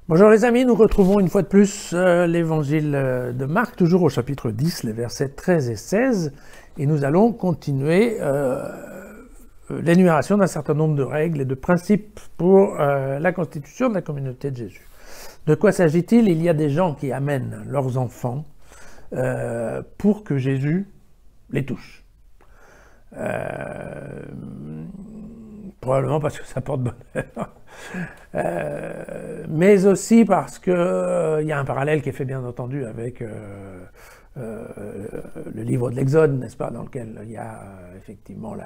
Bonjour les amis, nous retrouvons une fois de plus l'évangile de Marc, toujours au chapitre 10, les versets 13 et 16, et nous allons continuer l'énumération d'un certain nombre de règles et de principes pour la constitution de la communauté de Jésus. De quoi s'agit-il? Il y a des gens qui amènent leurs enfants pour que Jésus les touche. Probablement parce que ça porte bonheur, mais aussi parce qu'il y a un parallèle qui est fait bien entendu avec le livre de l'Exode, n'est-ce pas, dans lequel il y a effectivement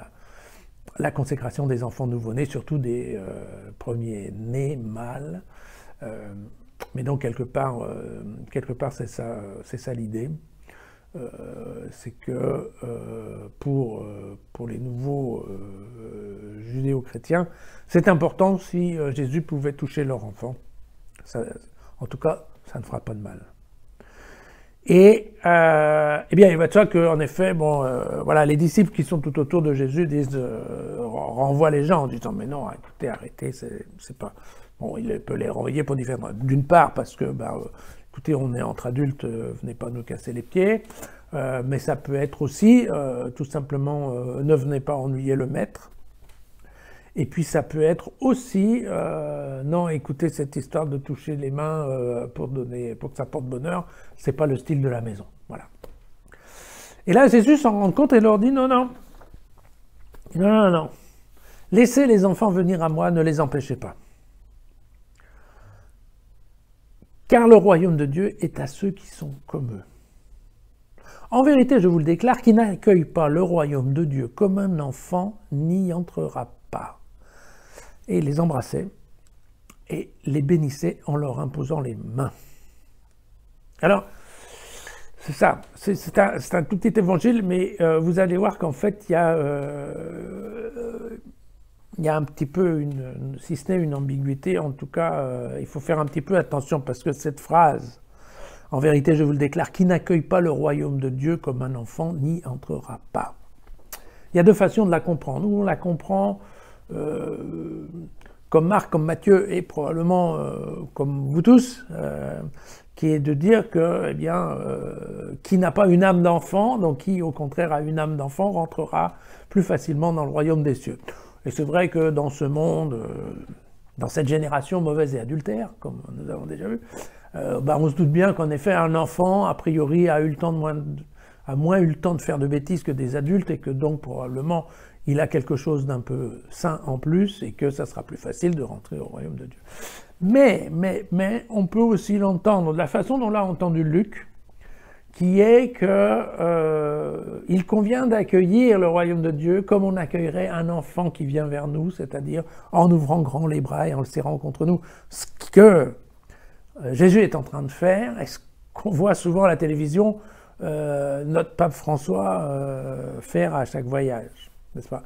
la consécration des enfants nouveau-nés, surtout des premiers-nés mâles. Mais donc quelque part c'est ça l'idée. C'est que pour les nouveaux judéo-chrétiens, c'est important si Jésus pouvait toucher leur enfant. Ça, en tout cas, ça ne fera pas de mal. Et eh bien, il va de soi qu'en effet, voilà, les disciples qui sont tout autour de Jésus disent, renvoient les gens en disant mais non, écoutez, arrêtez, c'est pas bon. Il peut les renvoyer pour différentes. D'une part parce que écoutez, on est entre adultes, venez pas nous casser les pieds. Mais ça peut être aussi, tout simplement, ne venez pas ennuyer le maître. Et puis ça peut être aussi, non, écoutez, cette histoire de toucher les mains pour que ça porte bonheur, c'est pas le style de la maison. Voilà. Et là, Jésus s'en rend compte et leur dit, non. Laissez les enfants venir à moi, ne les empêchez pas. Car le royaume de Dieu est à ceux qui sont comme eux. En vérité, je vous le déclare, qui n'accueille pas le royaume de Dieu comme un enfant n'y entrera pas. Et il les embrassait et les bénissait en leur imposant les mains. Alors, c'est ça, c'est un tout petit évangile, mais vous allez voir qu'en fait, il y a un petit peu, si ce n'est une ambiguïté, en tout cas, il faut faire un petit peu attention, parce que cette phrase, en vérité, je vous le déclare, qui n'accueille pas le royaume de Dieu comme un enfant n'y entrera pas. Il y a deux façons de la comprendre. Nous, on la comprend comme Marc, comme Matthieu, et probablement comme vous tous, qui est de dire que, qui n'a pas une âme d'enfant, donc qui, au contraire, a une âme d'enfant, rentrera plus facilement dans le royaume des cieux. Et c'est vrai que dans ce monde, dans cette génération mauvaise et adultère, comme nous avons déjà vu, on se doute bien qu'en effet, un enfant, a priori, a moins eu le temps de faire de bêtises que des adultes, et que donc, probablement, il a quelque chose d'un peu sain en plus, et que ça sera plus facile de rentrer au royaume de Dieu. Mais on peut aussi l'entendre de la façon dont l'a entendu Luc, qui est que il convient d'accueillir le royaume de Dieu comme on accueillerait un enfant qui vient vers nous, c'est-à-dire en ouvrant grand les bras et en le serrant contre nous. Ce que Jésus est en train de faire, et ce qu'on voit souvent à la télévision, notre pape François faire à chaque voyage, n'est-ce pas?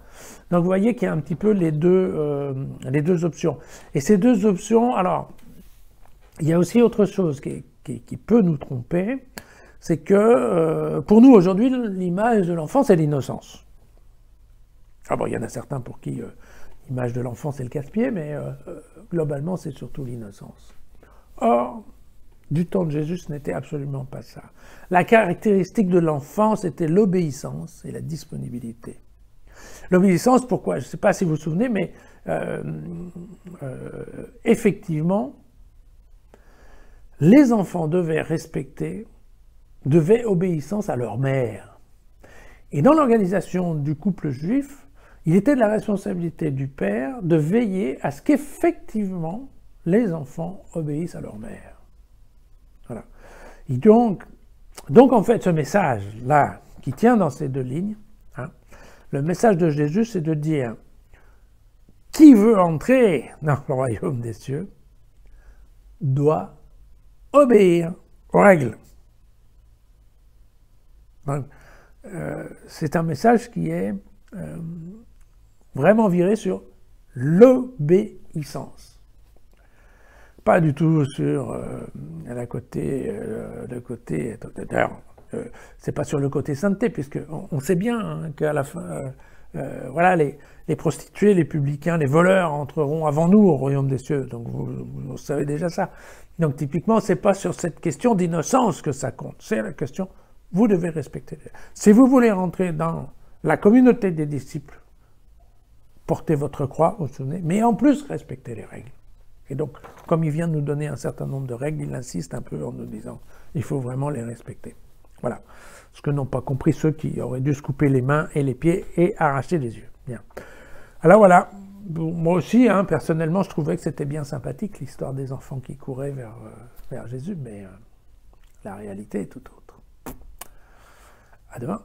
Donc vous voyez qu'il y a un petit peu les deux options. Et ces deux options, alors, il y a aussi autre chose qui peut nous tromper, c'est que pour nous aujourd'hui, l'image de l'enfant, c'est l'innocence. Ah bon, il y en a certains pour qui l'image de l'enfant, c'est le casse-pied, mais globalement, c'est surtout l'innocence. Or, du temps de Jésus, ce n'était absolument pas ça. La caractéristique de l'enfant, c'était l'obéissance et la disponibilité. L'obéissance, pourquoi? Je ne sais pas si vous vous souvenez, mais effectivement, les enfants devaient obéissance à leur mère. Et dans l'organisation du couple juif, il était de la responsabilité du père de veiller à ce qu'effectivement les enfants obéissent à leur mère. Voilà. Et donc en fait, ce message-là, qui tient dans ces deux lignes, le message de Jésus, c'est de dire qui veut entrer dans le royaume des cieux doit obéir aux règles. Donc, c'est un message qui est vraiment viré sur l'obéissance. Pas du tout sur le côté c'est pas sur le côté sainteté, puisque on sait bien qu'à la fin voilà, les prostituées, les publicains, les voleurs entreront avant nous au royaume des cieux. Donc vous savez déjà ça. Donc typiquement, c'est pas sur cette question d'innocence que ça compte. C'est la question, vous devez respecter. Si vous voulez rentrer dans la communauté des disciples, portez votre croix, vous vous souvenez, mais en plus respectez les règles. Et donc, comme il vient de nous donner un certain nombre de règles, il insiste un peu en nous disant, il faut vraiment les respecter. Voilà. Ce que n'ont pas compris ceux qui auraient dû se couper les mains et les pieds et arracher les yeux. Bien. Alors voilà, moi aussi, hein, personnellement, je trouvais que c'était bien sympathique, l'histoire des enfants qui couraient vers Jésus, mais la réalité est tout autre. À demain.